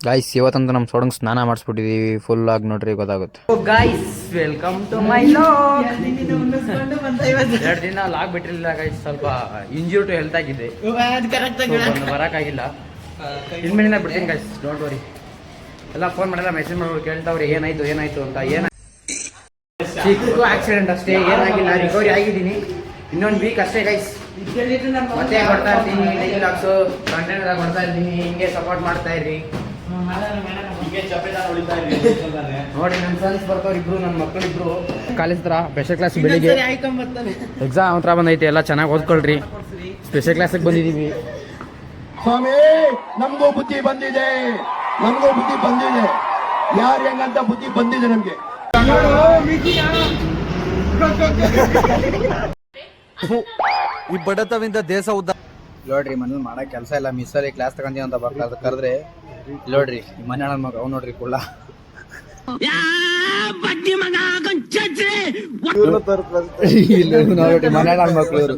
Guys ಇವತ್ತಂತೂ ನಮ್ಮ ಸೋಡಂಗ್ ಸ್ನಾನ ಮಾಡಿಸ್ಬಿಟ್ಟಿದೀವಿ full ಆಗಿ ನೋಡ್ರಿ ಗೊತ್ತಾಗುತ್ತೆ. Guys welcome to my log. 2 ದಿನ ಲಾಗ್ ಬಿಟ್ಟಿರಲಿಲ್ಲ ಗೈಸ್, ಸ್ವಲ್ಪ ಇಂಜ್ಯೂರ್ ಟು ಹೆಲ್ತ್ ಆಗಿದೆ, ಬರೋಕ್ಕಾಗಿಲ್ಲ. ಇನ್ಮೇಲಿಂದ ಬಿಡ್ತೀನಿ ಗೈಸ್, ಡೋಂಟ್ ವರಿ. ಎಲ್ಲ ಫೋನ್ ಮಾಡಲ್ಲ, ಮೆಸೇಜ್ ಮಾಡೋರು ಕೇಳ್ತಾವ್ರಿ ಏನಾಯ್ತು ಅಂತ. ಚಿಕ್ಕ ಆಕ್ಸಿಡೆಂಟ್ ಅಷ್ಟೇ, ಏನಾಗಿಲ್ಲ, ರಿಕವರಿ ಆಗಿದ್ದೀನಿ. ಇನ್ನೊಂದು ವೀಕ್ ಅಷ್ಟೇ ಗೈಸ್, ಮತ್ತೆ ಕೊಡ್ತಾ ಇರ್ತೀನಿ ಡೈಲಿ ಲಾಗ್ಸು, ಕಂಟೆಂಟ್ ಎಲ್ಲ ಕೊಡ್ತಾ ಇರ್ತೀನಿ. ಹಿಂಗೆ ಸಪೋರ್ಟ್ ಮಾಡ್ತಾ ಇರ್ರಿ ನೋಡಿ. ನನ್ನ ಸನ್ಸ್ ಬರ್ತಾವ್ರು ಇಬ್ರು, ನನ್ನ ಮಕ್ಕಳಿಬ್ರು ಕಾಲೇಜ್ ಹತ್ರ ಸ್ಪೆಷಲ್ ಕ್ಲಾಸ್. ಬೆಳಿಗ್ಗೆ ಎಕ್ಸಾಮ್ ಹತ್ರ ಬಂದೈತೆ, ಎಲ್ಲ ಚೆನ್ನಾಗಿ ಓದ್ಕೊಳ್ರಿ. ಸ್ಪೆಷಲ್ ಕ್ಲಾಸಿಗೆ ಬಂದಿದ್ದೀವಿ. ಸ್ವಾಮಿ ನಮಗೂ ಬುದ್ಧಿ ಬಂದಿದೆ, ಯಾರು ಹೆಂಗಂತ ಬುದ್ಧಿ ಬಂದಿದೆ ನಮ್ಗೆ. ಈ ಬಡತವಿಂದ ದೇಶ ಉದ್ದ ನೋಡ್ರಿ, ಮನೇಲಿ ಮಾಡೋ ಕೆಲಸ ಇಲ್ಲ, ಮಿಸ್ಸಲ್ಲಿ ಕ್ಲಾಸ್ ತಗೊಂತೀವಿ ಅಂತ ಕರೆದ್ರೆ ನೋಡ್ರಿ ಮನೆ ನನ್ನ ಮಗ ಅವ್ನು ನೋಡ್ರಿ ಕುಳ್ಳ. ನೋಡ್ರಿ ಮನೆ ನನ್ನ ಮಕ್ಳು ಇವರು.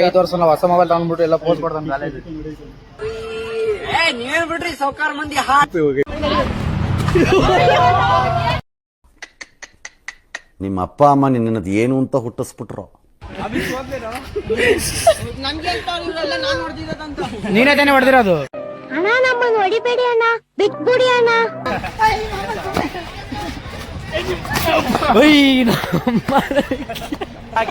ಕೈ ತೋರ್ಸಲ್ಲ, ಹೊಸ ಮೊಬೈಲ್ ತಗೊಂಡ್ಬಿಟ್ಟು ಎಲ್ಲ ಪೋಸ್ಟ್ ಕೊಡ್ತಾನೆ ಕಾಲೇಜ್. ನೀವೇನ್ ಬಿಡ್ರಿ ಸೌಕಾರ ಮಂದಿ. ನಿಮ್ಮ ಅಪ್ಪ ಅಮ್ಮ ನಿನ್ನದು ಏನು ಅಂತ ಹುಟ್ಟಿಸ್ಬಿಟ್ರು. ನೀನೇ ತಾನೇ ಹೊಡೆದಿರೋದು. ಅಣ್ಣ ನಮ್ಮನ್ನು ಹೊಡಿಬೇಡಿ ಅಣ್ಣ, ಬಿಟ್ಬಿಡಿ ಅಣ್ಣ.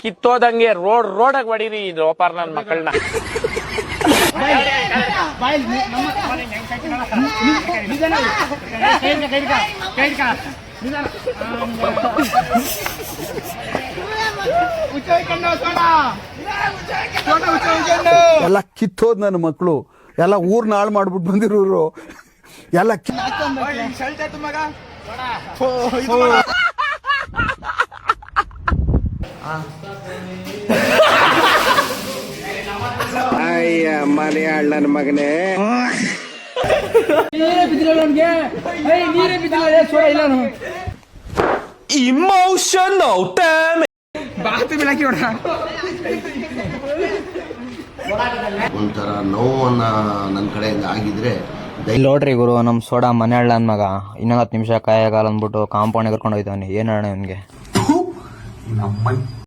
ಕಿತ್ತೋದಂಗೆ ರೋಡಾಗ ಹೊಡೀರಿ ಲೋಪಾರ್ ನನ್ನ ಮಕ್ಕಳನ್ನ. ಎಲ್ಲ ಕಿತ್ತೋದ್ ನನ್ನ ಮಕ್ಕಳು, ಎಲ್ಲ ಊರ್ನ ಹಾಳು ಮಾಡ್ಬಿಟ್ಟು ಬಂದಿರೋರು ಎಲ್ಲ. ಅಯ್ಯ ಮಲಯಾಳ ನನ್ನ ಮಗನೇ. ಇಮೋಷನಲ್ ಒಂಥರ ನೋವನ್ನ ನನ್ನ ಕಡೆಯಿಂದ ಆಗಿದ್ರೆ ನೋಡ್ರಿ ಗುರು, ನಮ್ಮ ಸೋಡಾ ಮನೆ ಹಳ್ಳ ನನ್ ಮಗ ಇನ್ನೊಂದು 10 ನಿಮಿಷ ಕಾಯಾಗಲ್ಲ ಅಂದ್ಬಿಟ್ಟು ಕಾಂಪೌಂಡ್ ಕರ್ಕೊಂಡು ಹೋಯ್ತಾನೆ. ಏನ್ ಹೇಳೋಣ ಇವನ್ಗೆ.